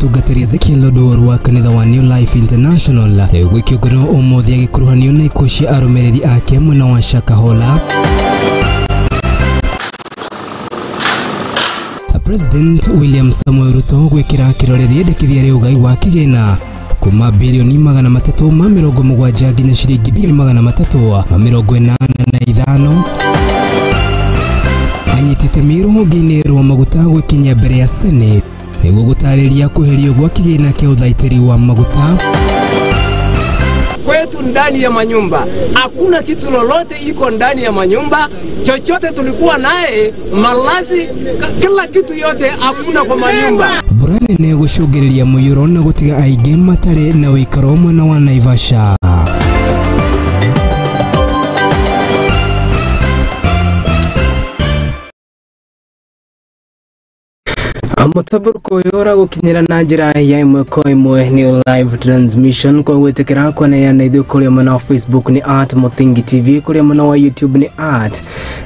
mutungatiri Ezekiel Odor wa kanitha wa New Life International gwikiogono umuthi agikuruhanio na ikushi arumereri ake mwena wa Shakahola. President William Samoei Ruto gwikira kiroreri ndekithia ri ugai wa kigina kuma bilioni 370 nginya ciringi bilioni 385 anyitite mirongo-ini rwa maguta gwikinya mbere ya Senate niguo gutariria kuherio gwa kigina kia uthaitiri wa maguta. Kwetu ndani ya manyumba hakuna kitu lolote iko ndani ya manyumba, chochote tulikuwa naye malazi kila kitu yote hakuna kwa manyumba. Burane ne gucungiriria muyuro na gutiga aige matare na wikaro mwena wa Naivasha. Amutaburko yora gukinyira na njira ya imwe kwa imwe New Live Transmission kwa gwetekera kwa na ithu kuria mwana wa Facebook ni @Muthingi TV, kuria mwana wa YouTube ni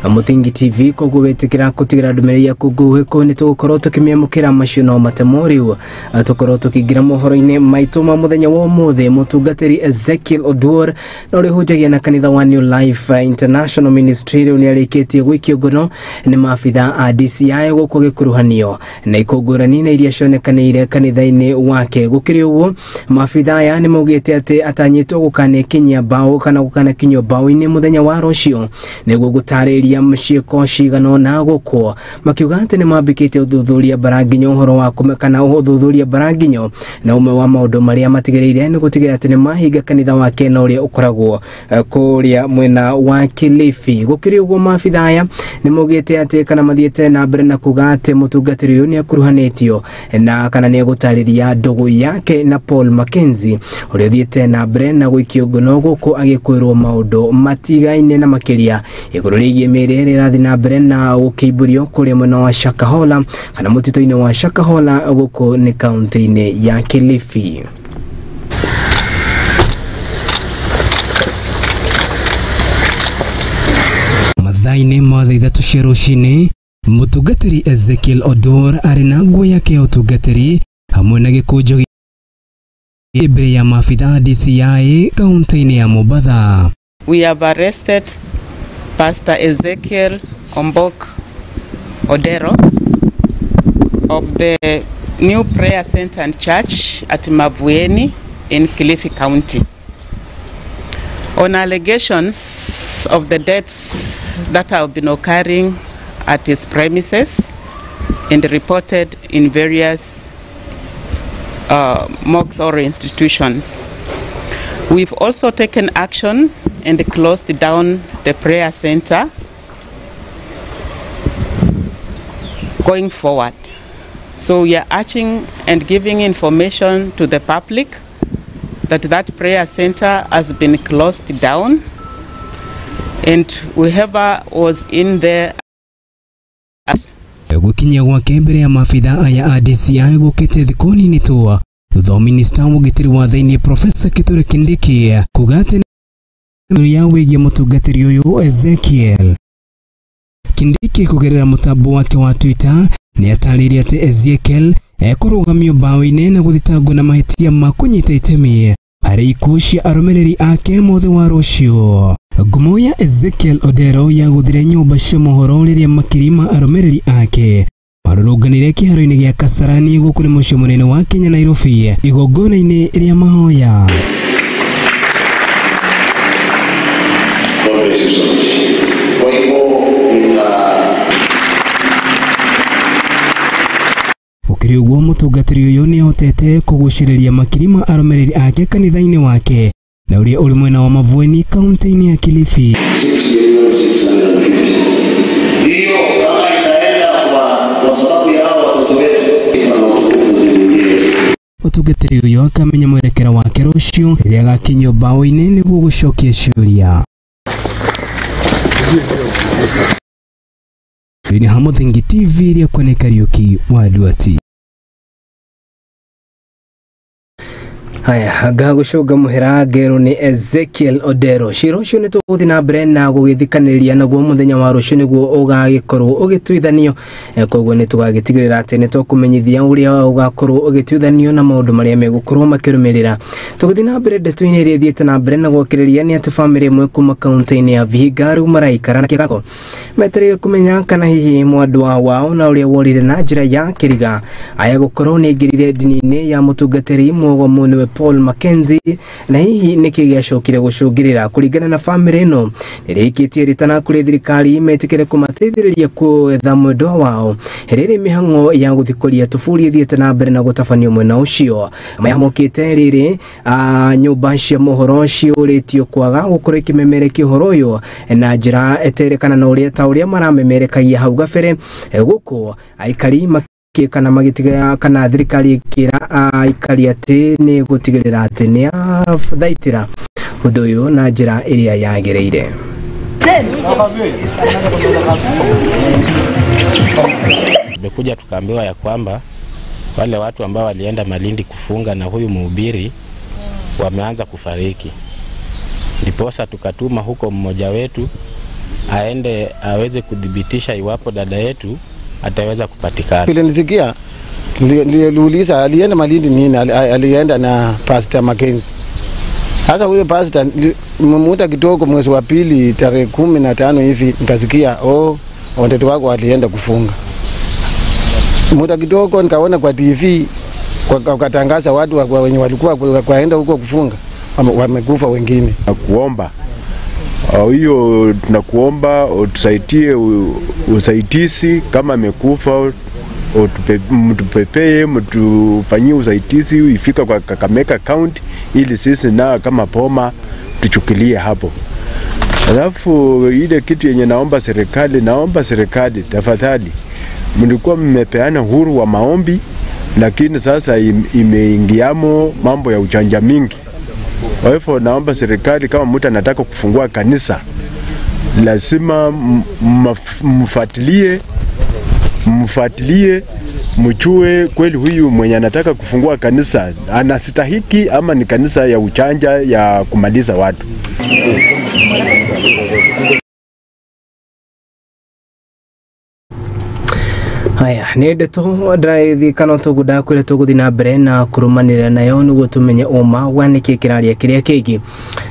@Muthingi TV, kwa gwetekera kutigira ndumeri ya kuguhe ko ni tugukorwo tukimiamukira macio matamoriu tukorwo tukigira mohoro-ini maitu ma muthenya wa umuthi. Mutungatiri Ezekiel Odor no rihujagia na kanitha wa New Life International Ministry ni arikitie gwikio ngono ni maabitha a DCI guko gikuruhanio na ikogorani na iria cionekanire kanitha-ini wake. Gukiri uguo maabitha aya ni maugite ati atanyitwo gukane kinya bao kana gukana kinyo bao-ini muthenya wa rucio niguo gutariria ciiko cigano na guko, makiuga ati ni mambikite uthuthuria baranginyo uhoro wa kumekana uthuthuria baranginyo na umwe wa maundu maria matigereire ni gutigira ati ni mahinga kanitha wake na uria ukoragwo kuria mwena wa Kilifi. Gukiri uguo maabitha aya ni maugite ati kana mathiete na mbere na kuga ati mutungatiri uyu ni akuruhanitio na kana ni gutariria ndugu yake na Paul Mackenzie uria thiete na mbere na gwikio ngono guku agikwirwo maundu matigaine na makiria iguru rigie mirire irathi na mbere na gukiiburio kuria mwena wa Shakahola kana mutito-ini wa Shakahola guku ni kaunti-ini ya Kilifi. Mathaini mothe ithatu cia rucini mutungatiri Ezekiel Odor ari na nguo yake ya utungatiri hamwe na gikunjo mbere ya maabitha DCI kaunti-ini ya Mombasa. We have arrested Pastor Ezekiel Ombok Odero of the New Prayer Center and Church at Mavueni in Kilifi County on allegations of the deaths that have been occurring at his premises and reported in various mosques or institutions. We've also taken action and closed down the prayer center going forward. So we are urging and giving information to the public that prayer center has been closed down, and whoever was in there gukinya gwake mbere ya maabitha aya a DCI gukite thikoni ni tuwa thutha minister mugitiri wa thaini Professor Kithure Kindiki kuga ati ya wigie mutungatiri uyu Ezekiel. Kindiki kugerera mutambo wake wa Twitter ni atariria ati Ezekiel ekurugamio bao-ini na guthitangwo na mahitia ma kunyita itemi ari ikushi arumereri ake mothe wa rucio. Ngumo ya Ezekiel Odero ya guthire nyumba cia mohoro riria makirima arumereri ake marurunganire kiharo-ini gia Kasarani guku ni mucio munene wa Kenya Nairobi igongona-ini ria mahoya. Ukiri uguo mutungatiri uyu ni hotete kuguciriria makirima arumereri ake kanitha-ini wake na uria uri mwena wa Mavueni kaunti-ini ya Kilifi. Hiyo kama inaenda kwa sababu ya hao watoto wetu na utukufu zingine. Mutungatiri uyu akamenya mwerekera wake rucio riria agakinyio bao-ini niguo gucokia ciuria. Ni Muthingi TV iria kone Kariuki wa Duati. Haya gagucoga muhera ngero ni Ezekiel Odero cirocio ni tuguthi na mbere na gugithikaniria naguo muthenya wa rucio niguo ugagikorwo ugituithanio koguo ni tugagitigirira ati ni tukumenyithia uria ugakorwo ugituithanio na maundu maria megukorwo makirumirira tuguthi na mbere ndeto-ini iria thiete na mbere na gwokiriria ni ati family imwe kuma kaunti-ini ya Vihiga riu maraikara na Kigako metereire kumenya kana hihi mwandwa wao na uria worire na njira ya kiriga aya gukorwo ni ngirire dini-ini ya mutungatiri mwogo niwe Paul Mackenzie na hihi nikigacokire gucungirira kuringana na family no nirikitie ritana kuri thirikari metikire kumateithiriria kwetha mwendwa wao riri mihango ya guthikoria tufuri thiete na mbere na gutafanio mwena ucio mayamukite riri nyumba cia mohoro ciuritio kwaga gukorwo ikimemerekia uhoro uyu na njira eterekana na uria ta uria maramemerekagia hau gabere guku aikari kana magitiga kana thirikari kira aikari ati ni gutigirira ati ni thaitira undu uyu na njira iria yagereire. Tumekuja tukaambiwa ya kwamba wale watu ambao walienda Malindi kufunga na huyu mhubiri wameanza kufariki. Ndiposa tukatuma huko mmoja wetu aende aweze kudhibitisha iwapo dada yetu ataweza kupatikana. Vile nisikia niliuliza alienda Malindi nini, alienda na Pastor Mackenzie. Sasa huyo pastor muda kidogo mwezi wa pili tarehe 15 hivi nikasikia watoto wako walienda kufunga. Muda kidogo nikaona kwa TV wakatangaza watu wenye walikuwa kwaenda huko kufunga wamekufa wengine. Nakuomba hiyo tunakuomba utusaidie usaidizi kama amekufa mtupepee mtufanyie usaidizi ifika kwa Kakamega County ili sisi na kama Poma tuchukulie hapo. Alafu ile kitu yenye naomba serikali tafadhali mlikuwa mmepeana huru wa maombi lakini sasa imeingiamo mambo ya uchanja mingi. Kwa hivyo naomba serikali kama mtu anataka kufungua kanisa lazima mfuatilie mjue kweli huyu mwenye anataka kufungua kanisa anastahiki ama ni kanisa ya uchanja ya kumaliza watu. Haya ni ndeto drive kana tuguda kwire tuguthi na mbere na kurumanira nayo nugo tumenye uma waniki kiraria kiria kingi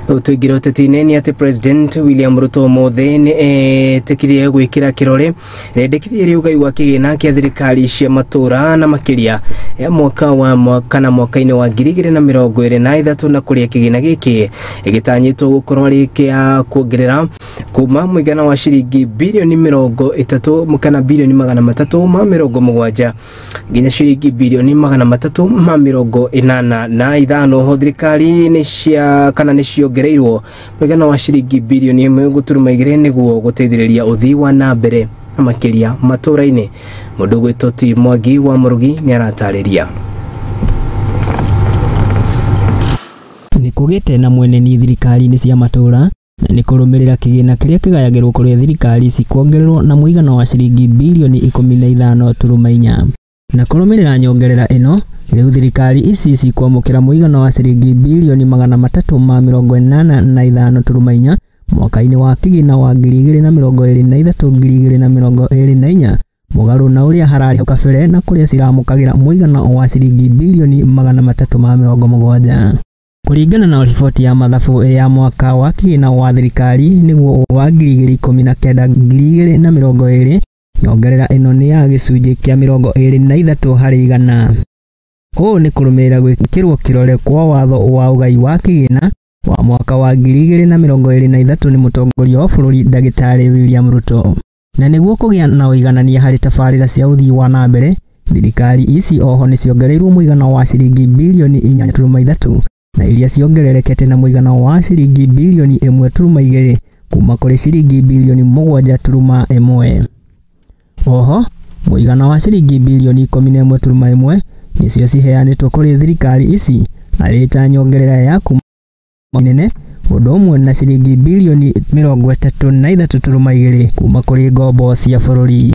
utugiro tetine ni ati President William Ruto mothe tekirie gwikira kirore rendekirie riugai wa kigina kia thirikari cia matura na makiria ya mwaka mwaka-ini wa 2023 na kuria kigina giki igitanyitwo gukorwo rikia kuongerera kuma mwigana wa shiringi bilioni 30 mukana bilioni 370 nginya shiringi bilioni 385 ho thirikari ni cia kana ni ciongereirwo mwigana wa shiringi bilioni 1.2 niguo guteithiriria uthii wa na mbere na makiria matura-ini. Mundu gwitoti Mwangi wa Murugi ni aratariria. Ni kugite na mweneni thirikari-ini cia matura na ni kurumirira kigina kiria kigayagirwo kuri thirikari cikuongererwo na muigana wa shiringi bilioni 15.4 na kurumirira nyongerera ino riu thirikari ici cikwamukira muigana wa shiringi bilioni 385.4 mwaka-ini wa kigina wa 2023-2024 mugaru na uria harari ukabere na kuria ciramukagira muigana wa shiringi bilioni 370. Kuringana na riboti ya mathabu ya mwaka wa kigina wa thirikari niguo wa 2019-2020 nyongerera ino ni ya gicunji kia 23 harĩ igana. Ũũ ni kurumirira gwikirwo kirore kwa watho wa ugai wa kigina wa mwaka wa 2023 ni mutongoria wa bururi Ndagĩtarĩ William Ruto. Na niguo kugia na uiganania harĩ tabarĩra cia uthii wa na mbere thirikari ici oho ni ciongereirwo muigana wa shiringi bilioni 4.3 na iria ciongererekete na muigana wa shiringi bilioni 1.2 kuma kuri shiringi bilioni 7.1. Oho muigana wa shiringi bilioni 11.1 nicio ciheanĩtwo kuri thirikari ici arĩ ta nyongerera ya kuma nene undu umwe na shiringi bilioni 33.2 kuma kuri ngombo cia bururi.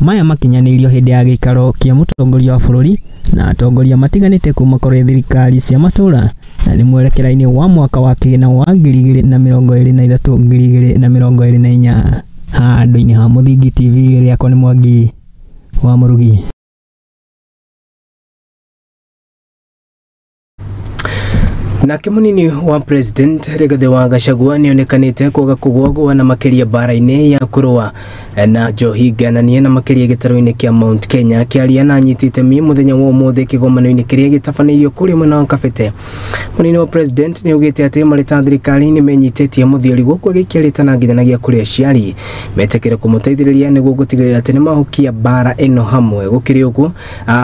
maya makinyanirio hindi ya gikaro kia mutongoria wa bururi na atongoria matiganite kuma kuri thirikari cia matura na ni mwerekeraini wa mwaka wa kigina wa 2023-2024 handu-ini ha Muthingi TV riakwa ni Mwangi wa Murugi. Nake munini wa president Rigathi wa Gachagua nionekanite kuga kugwagwa na makiria bara-ini ya kurua na njohi gananie na makiria gitaro-ini kia Mount Kenya kiaria na nyitite mi muthenya wa umuthi kigomano-ini kiria gitafaneirio kuri mwena wa Kabete. Munini wa president ni ugite ati marita thirikari ni menyitetie muthiori gukwa gikiarita na nginyanagia kuri aciari metekere kumuteithiriria niguo gutigirira ati ni mahukia bara ino hamwe gukiri uguo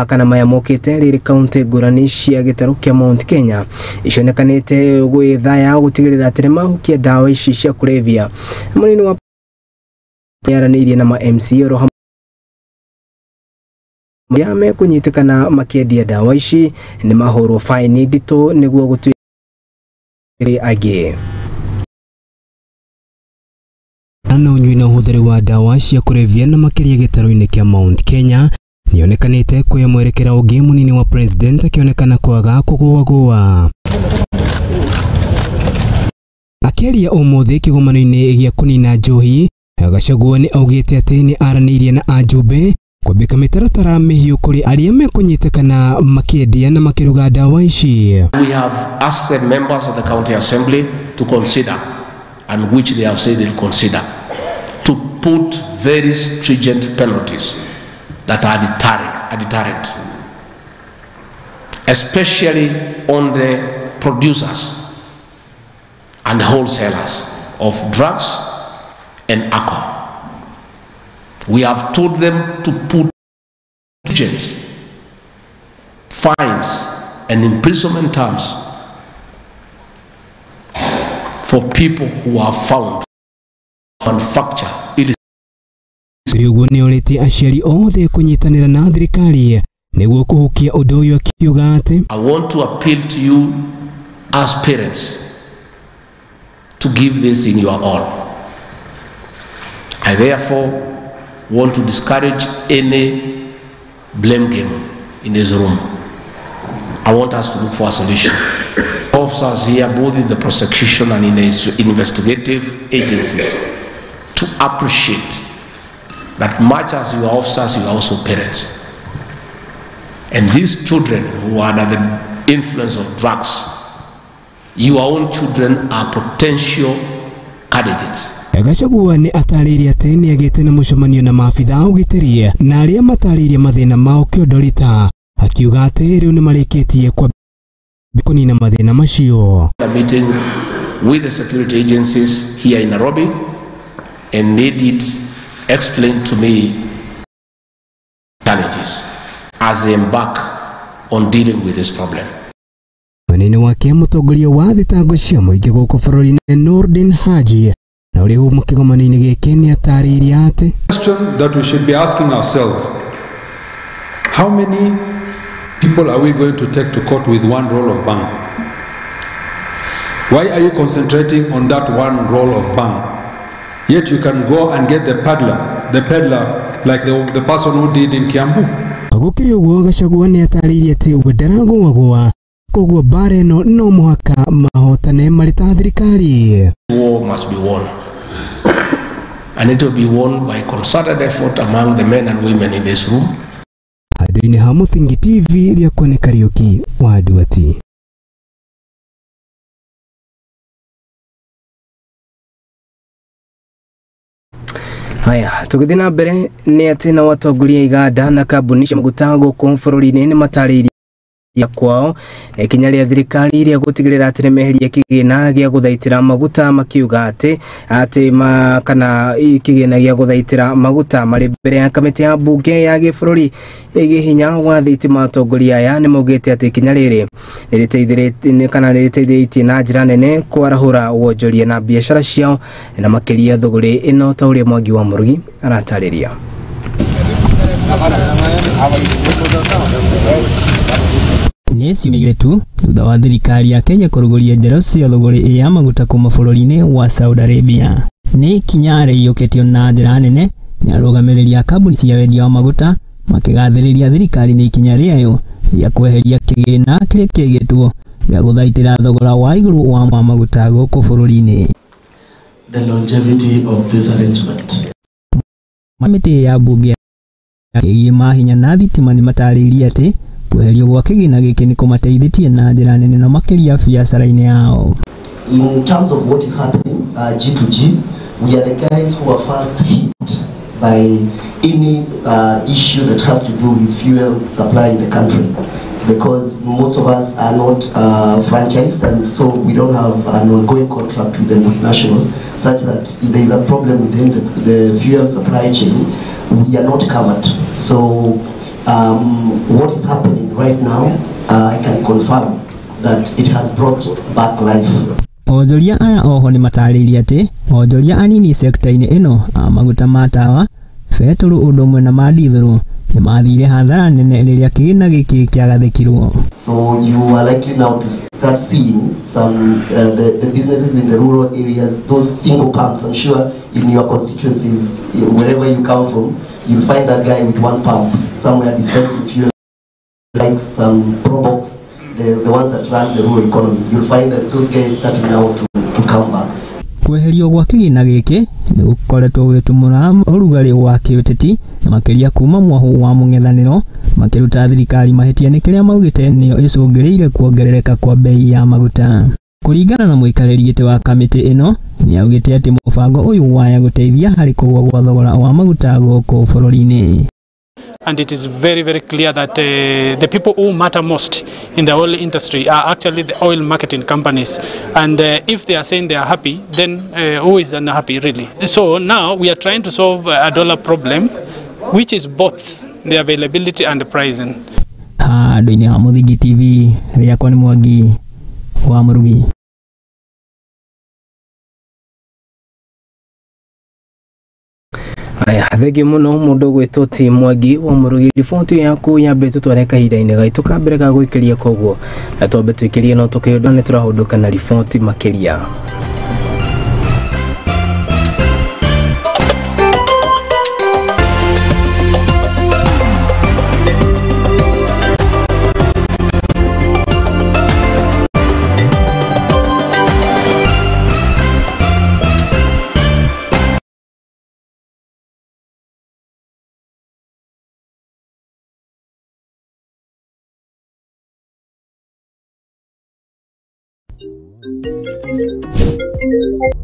kana maya mokite riri county ngurani cia gitaro kia Mount Kenya iconekanite gwithaya gutigirira ati ni mahukia dawa ici cia kulevya. Munini wa yaranirie na ma MC oro yame kunyitikana makiendia dawa ici ni mahoro fine ndito niguo gutwire age ana unywi na uhuthiri wa dawa cia kulevya na makiria gitaro-ini kia Mount Kenya nionekanite kuya mwerekera ungi munini wa president akionekana kwaga kugwagwa. Akiaria umuthi kigomano-ini gia kunina njohi Gachagua ni augite ati ni aranirie na ajumbe kwambika mitaratara mihiu kuri aria mekunyitikana makiendia na makiruga dawa ici. We have asked the members of the county assembly to consider, and which they have said they'll consider, to put very stringent penalties that are deterrent, especially on the producers and wholesalers of drugs and alcohol. We have told them to put stringent fines and imprisonment terms for people who are found to manufacture illicit. Kiriogo ni oreti aciari othe kunyitanira na thirikari niguo kuhukia undu uyu akiuga ati I want to appeal to you as parents to give this in your all. I therefore want to discourage any blame game in this room. I want us to look for a solution. Officers here, both in the prosecution and in the investigative agencies, to appreciate that much as you are officers, you are also parents. And these children who are under the influence of drugs, your own children are potential candidates. Gachagua ni atariria ati ni agite na mucemanio na maabitha ugitirie na aria matariria mathina mao kiondorita akiuga ati riu ni marikitie kwa kunina mathina macio. A meeting with the security agencies here in Nairobi, and they did explain to me challenges as they embark on dealing with this problem. Manene wake mutongoria wa thitango cia muingi guku bururi-ini Nordin Haji na uri hu mukigomano-ini giki ni atariria ati question that we should be asking ourselves: how many people are we going to take to court with one roll of bang? Why are you concentrating on that one roll of bang? Yet you can go and get the peddler like the person who did in Kiambu. Gukiri uguo Gachagua ni atariria ati udaragwagwa koguo bara ino no muhaka mahotane marita thirikari. War must be won, and it will be won by concerted effort among the men and women in this room. Handu-ini ha Muthingi TV riakwa ni Kariuki wa Duati. Haya, tugithina mbere ni ati na watongoria iganda na kambuni cia maguta guku bururi-ini ni matariria ya kwao ikinya ria thirikari iria gutigirira ati ni meheria kigina gia guthaitira maguta makiuga ati kana kigina gia guthaitira maguta mari mbere ya kamiti ya bunge ya gibururi igihinya wa thitima atongoria aya ni maugite ati ikinya riri niriteithiritie na njira nene kwarahura wonjoria na biashara ciao na makiria thogori ino ta uria Mwangi wa Murugi aratariria. Nesiumigire tu thutha wa thirikari ya Kenya kuruguria njero cia thogori ya maguta kuma bururi-ini wa Saudi Arabia. Ni ikinya rĩiyũkĩtio na njĩra nene ni arũgamĩrĩri kambuni cia wendia wa maguta makigathĩrĩria thirikari nĩ ikinya rĩayo rĩa kweheria kĩgĩna kĩrĩa kĩigĩtwo gĩa gũthaitĩra thogora wa igũrũ wa maguta gũkũ bũrũri-inĩ. The longevity of this arrangement. Kamĩtĩ ya mbunge ya mahinya na thitima nĩ matarĩirie atĩ kweherio gwa kĩgĩna gĩkĩ nĩ kũmateithĩtie na njĩra nene na makĩria biacara-inĩ yao. In terms of what is happening, G2G, we are the guys who are first hit by any issue that has to do with fuel supply in the country, because most of us are not franchised, and so we don't have an ongoing contract with the multinationals, such that if there is a problem within the fuel supply chain, we are not covered. So what is happening right now, I can confirm that it has brought back life. Onjoria aya oho nĩ matarĩirie atĩ onjoria anini sekta-inĩ ĩno a maguta ma tawa, betũrũ ũndũ ũmwe na madithũrũ nĩ mathire hathara nene rĩrĩa kĩgĩna gĩkĩ kĩagathĩkirwo. So you are likely now to start seeing some the businesses in the rural areas, those single pumps. I'm sure in your constituencies, wherever you come from, you'll find that guy with one pump somewhere dispensing fuel, like some Probox, the ones that run the rural economy. You'll find that those guys starting now to come back. Kweherio gwa kĩgĩna gĩkĩ nĩ gũkoretwo gĩtũmũra ũrugarĩ wa kĩũteti na makĩria kuma mwahu wa mũng'ethanĩro makĩruta thirikari mahĩtia nĩ kĩrĩa maugĩte nĩyo ĩcũngĩrĩire kuongerereka kwa bei ya maguta. Kũringana na mũikarĩri gĩtĩ wa kamĩtĩ ĩno nĩ augĩte atĩ mũbango ũyũ waya gũteithia harĩ kũgũa gwa thogora wa maguta gũkũ bũrũri-inĩ. And it is very, very clear that the people who matter most in the oil industry are actually the oil marketing companies. And if they are saying they are happy, then who is unhappy really? So now we are trying to solve a dollar problem, which is both the availability and the pricing. Handũ-inĩ ha Mũthingi TV, rĩakwa nĩ Mwangi wa Mũrugi. Aya, thegi muno mundu gwitwo ti Mwangi wa Mũrugi. Riboti yaku yambĩte tware kahinda-inĩ gaitũ kambere ga gwĩkĩria koguo twambe twĩkĩrie no tũkĩũndũ nĩ tũrahũndũka na riboti makĩria.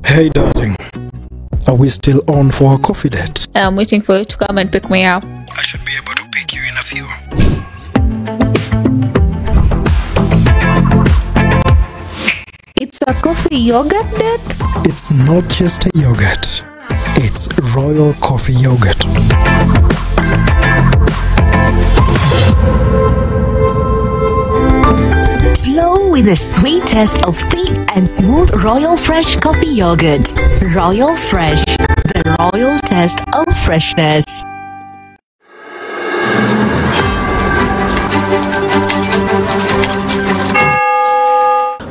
Hey darling, are we still on for our coffee date? I'm waiting for you to come and pick me up. I should be able to pick you in a few. It's a coffee yogurt date? It's not just a yogurt, it's Royal Coffee Yogurt. Flow with the sweet taste of thick and smooth Royal Fresh Coffee Yogurt. Royal Fresh, the royal taste of freshness.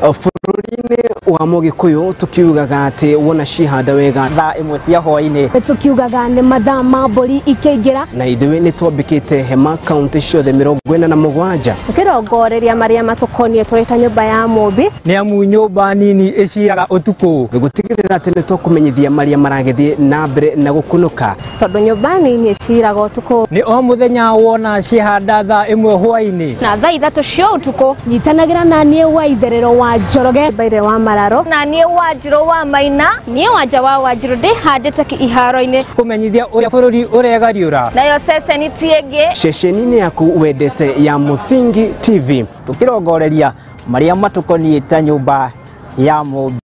Bũrũri-inĩ wa Mũgĩkũyũ tukiugaga atĩ wona cihanda wega thaa ĩmwe cia hwaĩ-inĩ tukiugaga nĩ mathaa ma mbũri ikĩingĩra na ithuĩ nĩ twambĩkĩte hema kaunti ciothe 47 tukĩrongoreria marĩa matũkoniĩ tũrĩ ta nyũmba ya mũmbi nĩ amu nyũmba nini ĩciraga ũtukũ gũtigĩrĩra atĩ nĩ tũkũmenyithia marĩa maragĩthiĩ na mbere na gũkunũka tondũ nyũmba nini ĩciraga ũtukũ nĩ o mũthenya wona cihanda thaa ĩmwe hwaĩ-inĩ na thaa ithatũ cia ũtukũ nyitanagĩra na niĩ wa itherero wa Njoroge Baire wa Mararo na niĩ wa Njiro wa Maina niĩ Wanja wa Wanjiru ndĩhandĩte iharo-inĩ kũmenyithia ũrĩa bũrũri ũregariũra nayo ceceni tiĩngĩ ceceni-inĩ yaku wendete ya Mũthingi TV tũkĩrongoreria marĩa matũkoniĩ ta nyũmba ya mũmbi.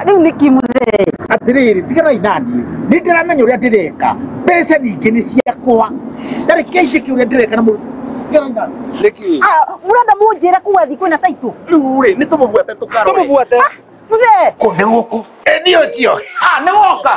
Rĩu nĩ kimũre atĩrĩrĩ tigana inani nĩ ndĩramenya ũrĩa ndĩreka mbeca ningĩ nĩ ciakwa ndarĩkia iciki ũrĩa ndĩreka na murenda munjĩre kuwa thikũ na taitũ rĩu rĩ nĩ tũmũbuate tũkarore kũne gũkũ nĩ ũcio nĩ woka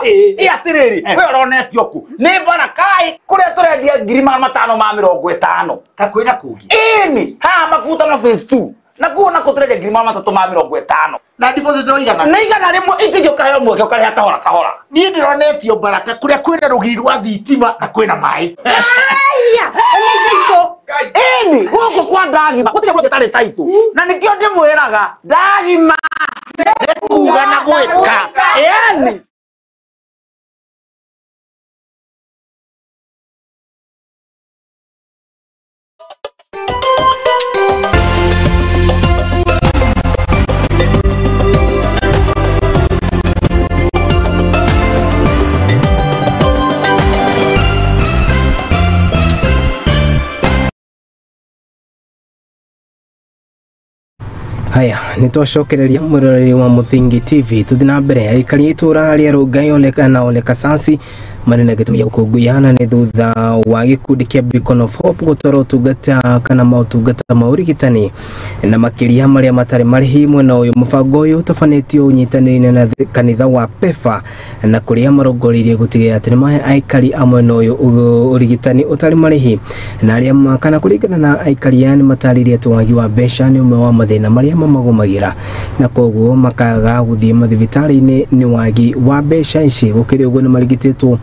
atĩrĩrĩ we ũronetio ku nĩ Barakai kũrĩa tũrendia 550 kakwĩra kũngĩ ĩni haha makutano phase 2 na kuona ko tũrenda ngiri matatũ ma 50 na deposit no igana nĩ igana rĩmwe ici gĩũkahe mweke ũkareha kahora niĩ ndĩronetio Baraka kũrĩa kwĩna rũgiri rwa thitima na kwĩna maĩ eni gũkũ kwa Ndagima gũtirĩ mũndũ ũtarĩ taitũ na nĩkĩo ndĩmwĩraga Ndagima kuga na gwĩka eni Haya, nitwacokereria muroreri wa Muthingi TV tuthina mbere aikari itura ria Rungai Ole Kasasi marina gitumia gukunguyana ni thutha wa gikundi kia Beacon of Hope gutwara utungata kana mautungata maurigitani na makiria maria matari marihi mwena uyu mubango uyu utafanitio unyitanire na kanitha wa PEFA na kuria marongoririe gutigia ati mahe aikari amwe no uyu urigitani utari marihi na aria makana kuringana na aikari yani mataririe ati wagi wa mbeca ni umwe wa mathina maria mamagumagira na koguo makaga guthie mathibitari-ini ni wagi wa mbeca ici gukiri uguo ni marigititwo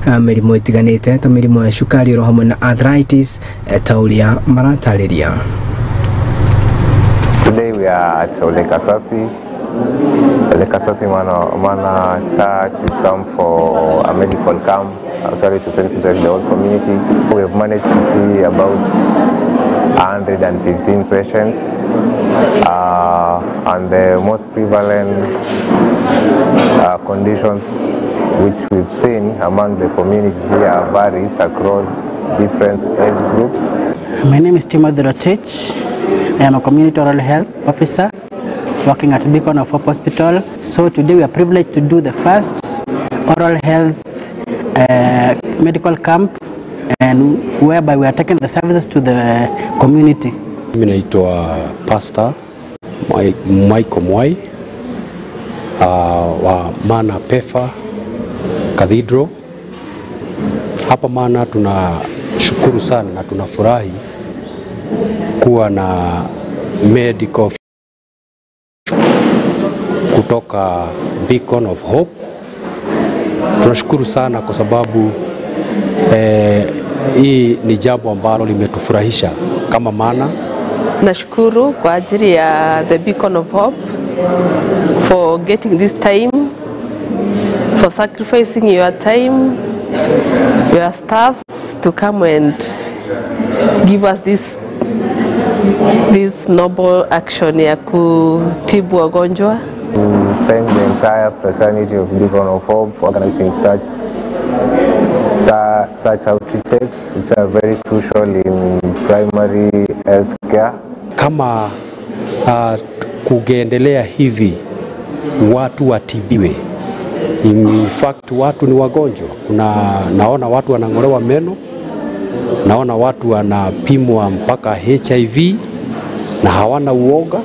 mĩrimũ ĩtiganĩte ta mĩrimũ ya cukari ro hamwe na arthritis ta uria maratariria. Today we are at Ole Kasasi. Ole Kasasi Mana Church. We come for a medical camp, actually to sensitize the whole community. We have managed to see about 115 patients, and the most prevalent conditions which we've seen among the community here varies across different age groups. My name is Timothy Rotich. I am a community oral health officer working at Beacon of Hope Hospital. So today we are privileged to do the first oral health medical camp, and whereby we are taking the services to the community. Mimi naitwa Pastor Michael Mwai wa Mana PEFA Cathedral. Hapa Mana tunashukuru sana na tunafurahi kuwa na medical kutoka Beacon of Hope. Tunashukuru sana kwa sababu hii ni jambo ambalo limetufurahisha kama Mana. Nashukuru kwa ajili ya the Beacon of Hope for getting this time, for sacrificing your time, your staffs to come and give us this noble action ya kutibu wagonjwa. Thank the entire fraternity of Beacon of Hope for organizing such outreaches which are very crucial in primary health care. Kama kugeendelea hivi watu watibiwe. In fact watu ni wagonjwa. Naona watu wanang'olewa meno, naona watu wanapimwa mpaka HIV na hawana uoga.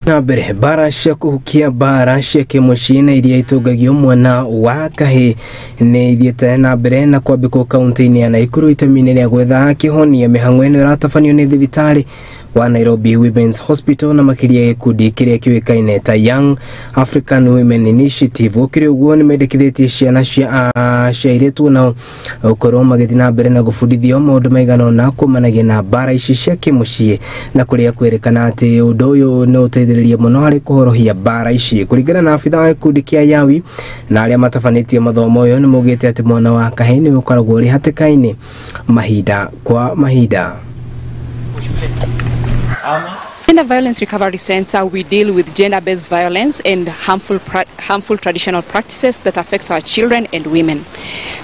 Na mbere bara cia kuhukia bara cia kimucina iria itungagio mwana wa Kahi ni ithiete na mbere na kwambikwo kaunti-ini ya Nakuru itemine ria gwetha kihonia mihang'o ino iratabanio ni thibitari wa Nairobi Women's Hospital na makiria gikundi kiria kiwikaine ta Young African Women Initiative. Ukiri uguo ni mendekithitie ciana cia airitu na ukorwo magithii na mbere na gubundithio maundu maigana na kumanagia na bara ici cia kimucii na kuria kwerekana ati undu uyu ni uteithiririe muno hari kuhorohia bara ici. Kuringana na afitha wa gikundi kia Yawi na aria matafanitie mathomo uyu ni mugite ati mwana wa Kahi ni ukoragwo uri hatikaini mahinda kwa mahinda. In the Violence Recovery Center, we deal with gender-based violence and harmful traditional practices that affect our children and women.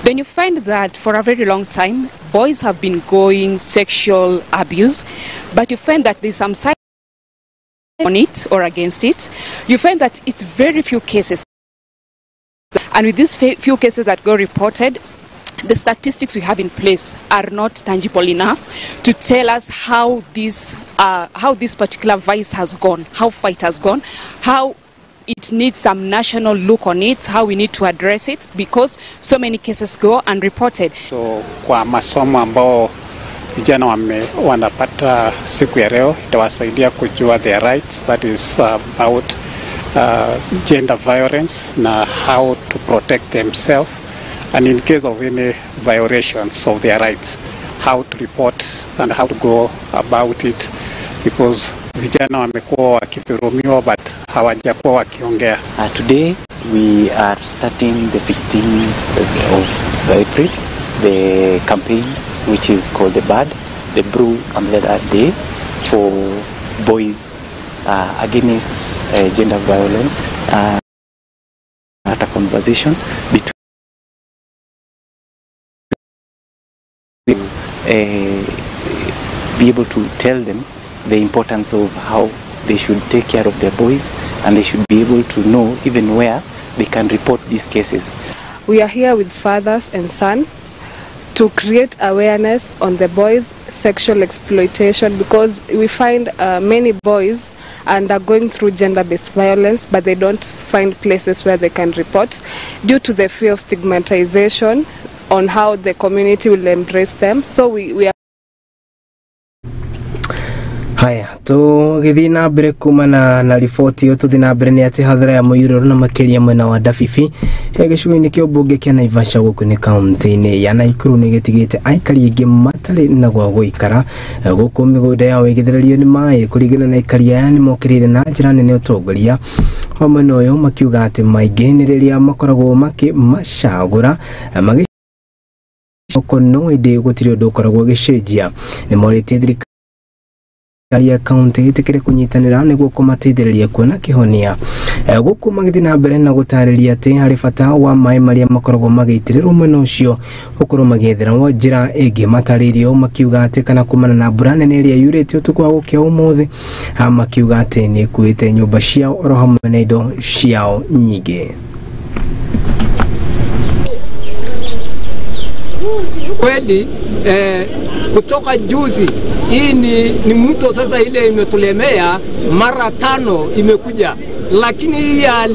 Then you find that for a very long time, boys have been going sexual abuse, but you find that there's some side on it or against it. You find that it's very few cases. And with these few cases that go reported, the statistics we have in place are not tangible enough to tell us how this particular vice has gone, how fight has gone, how it needs some national look on it, how we need to address it, because so many cases go unreported. So kwa masomo ambao vijana wanapata siku ya leo itawasaidia kujua their rights, that is about gender violence na how to protect themselves, and in case of any violations of their rights, how to report and how to go about it, because vijana wamekuwa wakidhulumiwa but hawajakuwa wakiongea. Today we are starting the 16th of April, the campaign which is called the BAD, the Brew Umbrella Day for boys against gender violence. At a conversation between be able to tell them the importance of how they should take care of their boys, and they should be able to know even where they can report these cases. We are here with fathers and sons to create awareness on the boys' sexual exploitation, because we find many boys are going through gender-based violence, but they don't find places where they can report due to the fear of stigmatization on how the community will embrace them. So we are Haya, tugithi na mbere kumana na riboti yo tuthi na mbere ni ati hathara ya muiruru na makiria mwena wa Dafifi gicigo-ini kia Ubunge kia Naivasha guku ni kaunti-ini ya Nakuru ni gitigite aikari aingi matari na gwa guikara guku migunda yao igitheririo ni mai kurigana na aikari aya ni mokirire na njira nene utongoria wa mwena uyu makiuga ati maingi ni riria makoragwo macagura no ide gutiri undu ukoragwo gicenjia ni morite thirikari ya kaunti itikire kunyitanira niguo kumateithĩrĩria kuona kihonia guku magithi na mbere na gutariria ati hari bata wa mai maria makoragwo magĩitĩrĩrwo mwena ucio gukorwo magiethera wa njira ĩngĩ mataririo makiuga ati kana kumana na mbura nene ĩrĩa yurĩte ũtukũ wa gũkĩa ũmũthĩ makiuga ati nĩ ĩkuĩte nyũmba ciao oro hamwe na indo ciao nyingĩ. Kweli kutoka juzi hii ni mto sasa ile imetulemea mara 5 imekuja, lakini hii ya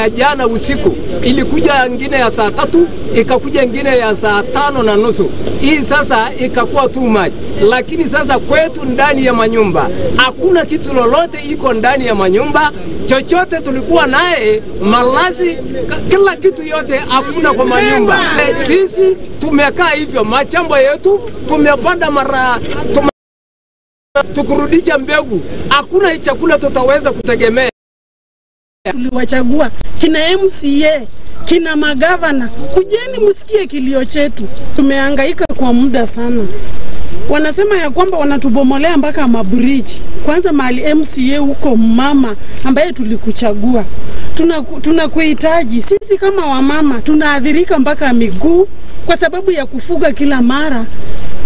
jana usiku ilikuja ingine ya saa 3 ikakuja ingine ya saa 5:30. Hii sasa ikakuwa too much, lakini sasa kwetu ndani ya manyumba hakuna kitu lolote iko ndani ya manyumba. Chochote tulikuwa naye malazi kila kitu yote hakuna kwa manyumba. Sisi tumekaa hivyo machamba yetu tumepanda mara tukurudisha mbegu, hakuna chakula tutaweza kutegemea. Tuliwachagua kina MCA, kina magavana, kujeni msikie kilio chetu. Tumehangaika kwa muda sana. Wanasema ya kwamba wanatubomolea mpaka mabriji. Kwanza mahali MCA huko mama ambaye tulikuchagua. Tunakuhitaji. Sisi kama wamama tunaadhirika mpaka miguu kwa sababu ya kufuga kila mara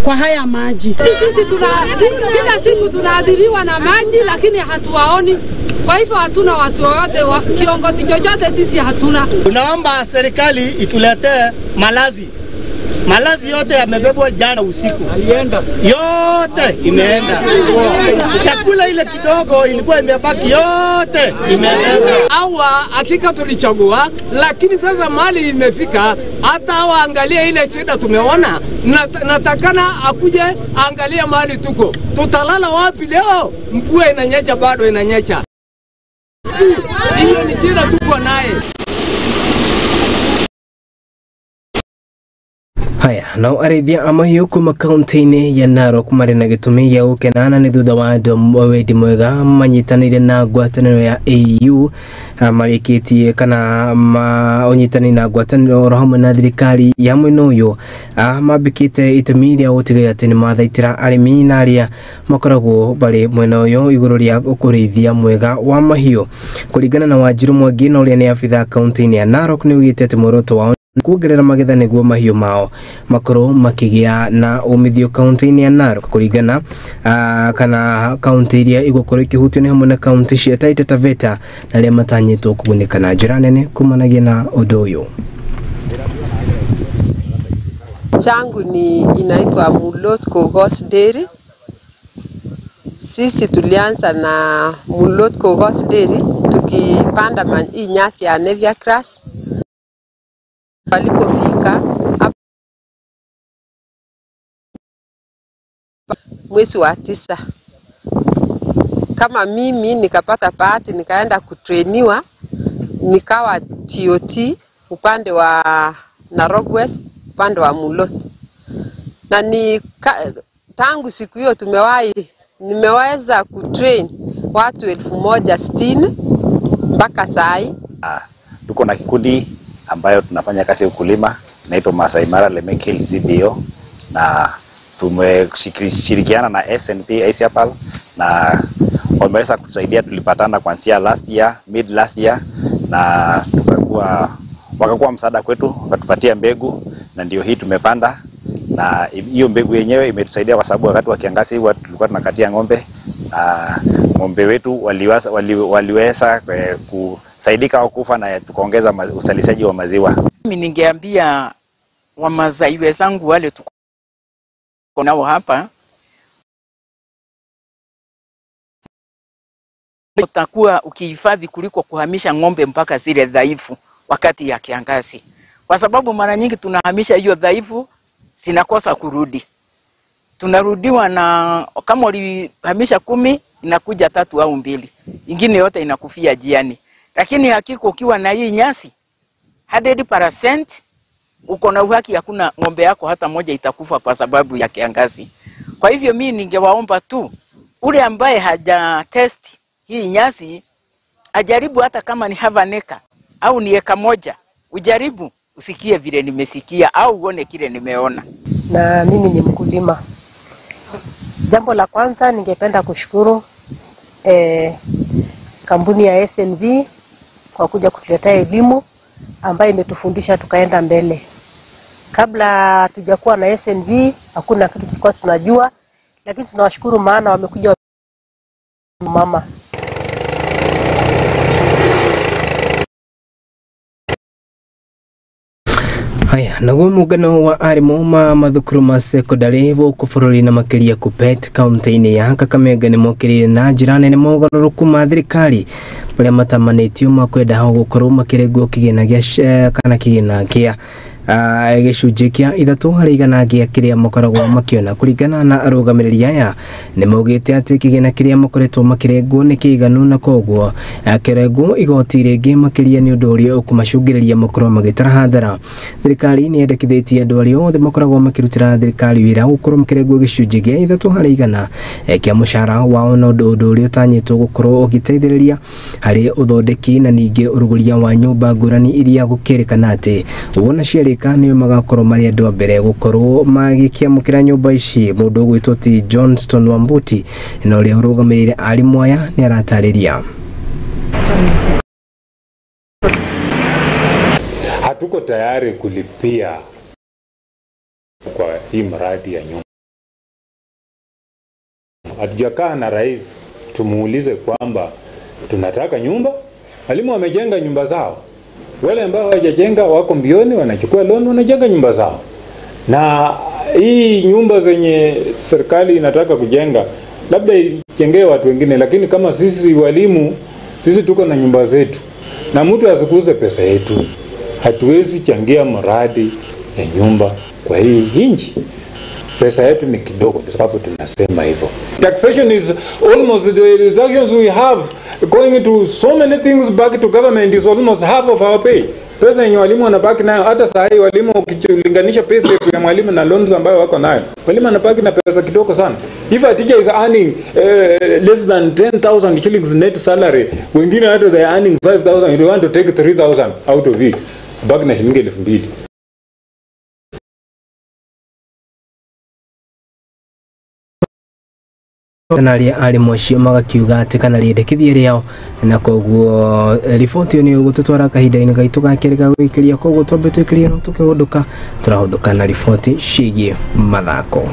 kwa haya maji. Sisi kila siku tunaadhiriwa na maji lakini hatuwaoni. Kwa hivyo hatuna watu wote, kiongozi chochote sisi hatuna. Tunaomba serikali ituletee malazi. Malazi yote yamebebwa jana usiku. Alienda. Yote imeenda. Chakula ile kidogo ilikuwa imebaki yote imeenda. Hawa hakika tulichagua, lakini sasa mali imefika hata waangalie ile shida tumeona. Natakana akuje angalia mali tuko. Tutalala wapi leo? Mvua inanyesha, bado inanyesha. Hiyo ni shida tuko naye. Haya, na arithia amahiũ kuma kaunti-inĩ ya Narok marĩ na gĩtũmi gĩa gũkenana nĩ thutha wa andũ wendi mwega manyitanĩire na ngwatanĩro ya AU marĩkĩtie kana ũnyitanĩri na ngwatanĩro oro hamwe na thirikari ya mwena ũyũ mambĩkĩte itemi rĩa gũtigĩrĩra atĩ nĩ mathaitĩra arĩmi na arĩa makoragwo barĩ mwena ũyũ igũrũ rĩa kũrĩithia mwega wa mahiũ. Kũringana na Wanjiru Mwangi na ũrĩa nĩ abitha kaunti-inĩ ya Narok nĩ oigĩte atĩ muoroto wao kuongerera magetha niguo mahiũ mao makorwo makĩgĩa na umithio kaunti-inĩ ya Narok kũringana kana kaunti iria igũkorwo ikĩhutio nĩ hamwe na kaunti cia Taita Taveta na arĩa matanyĩtwo kũgunĩka na njĩra nene kumanagia na ũndũ ũyũ. Changu inaitwa Mulot Kogos Dairy. Sisi tulianza na Mulot Kogos Dairy tukipanda hii nyasi ya Nevia grass. Walipofika mwezi wa 9, kama mimi nikapata bahati nikaenda kutrainiwa, nikawa TOT upande wa Narok West, upande wa Mulot. Na tangu siku hiyo nimeweza kutrain watu 1060 mpaka sai. Tuko na kikundi ambayo tunafanya kazi ya ukulima, inaitwa Masai Mara Lemekil CBO, na tumeshirikiana na SNP ICAPAL na wameweza kutusaidia. Tulipatana kuanzia mid last year, na wakakuwa msaada kwetu, wakatupatia mbegu, na ndio hii tumepanda. Na hiyo mbegu yenyewe imetusaidia kwa sababu wakati wa kiangazi tulikuwa tunakatia ng'ombe, ng'ombe wetu waliweza kusaidika au kufa, na tukaongeza uzalishaji wa maziwa. Mimi ningeambia Wamasai wenzangu wale tuko nao hapa, utakuwa ukihifadhi kuliko kuhamisha ng'ombe mpaka zile dhaifu wakati ya kiangazi, kwa sababu mara nyingi tunahamisha hiyo dhaifu zinakosa kurudi. Tunarudiwa na kama ulihamisha 10 inakuja 3 au 2, ingine yote inakufia jiani. Lakini hakika ukiwa na hii nyasi 100% uko na uhaki, hakuna ng'ombe yako hata moja itakufa kwa sababu ya kiangazi. Kwa hivyo mimi ningewaomba tu ule ambaye haja test hii nyasi ajaribu, hata kama ni havaneka au ni eka moja, ujaribu usikie vile nimesikia au uone kile nimeona. Na mimi ni mkulima. Jambo la kwanza ningependa kushukuru kampuni ya SNV kwa kuja kutuletea elimu ambayo imetufundisha tukaenda mbele. Kabla tujakuwa na SNV hakuna kitu tulikuwa tunajua, lakini tunawashukuru maana wamekuja mama. Haya, naguo mugano wa arimu mathukuru ma secondary gũkũ bũrũri na makĩria KUPPET kaunti-inĩ ya Kakamega nĩ mokĩrĩire na njĩra nene mogarũrũku ma thirikari marĩa matamanĩtio ma kwenda gũkorwo makĩrengwo kĩgĩna kĩa gĩcunjĩ kĩa 3% gĩa kĩrĩa makoragwo makĩona. Kũringana na arũgamĩrĩri aya nĩ maugĩte atĩ kĩgĩna kĩrĩa makoretwo makĩrengwo nĩ kĩiganu, na koguo kĩrengwo igoti rĩngĩ makĩria nĩ ũndũ ũrĩa ũkũmacũngĩrĩria makorwo magĩtara hathara. Thirikari nĩ yendekithĩtie andũ arĩa othe makoragwo makĩrutĩra thirikari wĩra gũkorwo makĩrengwo gĩcunjĩ gĩa 3% kĩa mũcara wao, na ũndũ ũrĩa ũtanyĩtwo gũkorwo ũgĩteithĩrĩria harĩ ũthondeki na ningĩ ũrugũria wa nyũmba ngũrani iria gũkĩrĩkana atĩ wona ciarĩka nĩo magakorwo marĩ andũ a mbere gũkorwo magĩkĩamũkĩra nyũmba ici. Mũndũ ũgwĩtwo ti Johnston Wambuti na ũrĩa ũrũgamĩrĩire arimũ aya nĩ aratarĩria. Hatuko tayari kulipia kwa hii mradi ya nyumba. Hatujakaa na rais tumuulize kwamba tunataka nyumba. Walimu wamejenga nyumba zao, wale ambao hawajajenga wako mbioni, wanachukua loan wanajenga nyumba zao. Na hii nyumba zenye serikali inataka kujenga labda ijengee watu wengine, lakini kama sisi walimu, sisi tuko na nyumba zetu na mtu asikuze pesa yetu. Hatuwezi changia mradi ya nyumba kwa hii nchi. Pesa yetu ni kidogo, kwa sababu tunasema hivyo. Taxation is almost, the reductions we have going to so many things back to government is almost half of our pay. Pesa yenye walimu wanabaki nayo, hata saa hii walimu ukilinganisha pesa ya mwalimu na loans ambayo wako nayo, walimu wanabaki na pesa kidogo sana. If a teacher is earning less than 10,000 shillings net salary, wengine hata they are earning 5,000, they want to take 3,000 out of it, baki na shilingi 2,000. Kanaria arimũ acio magakiuga atĩ kana rĩendekithia rĩao, na koguo riboti ĩyo nĩ ũgũtũtwara kahinda-inĩ gaitũ ga kerĩ ga gũikĩria, koguo twambe twĩkĩrie no tũkĩhũndũka, tũrahũndũka na riboti ciĩgiĩ mathako.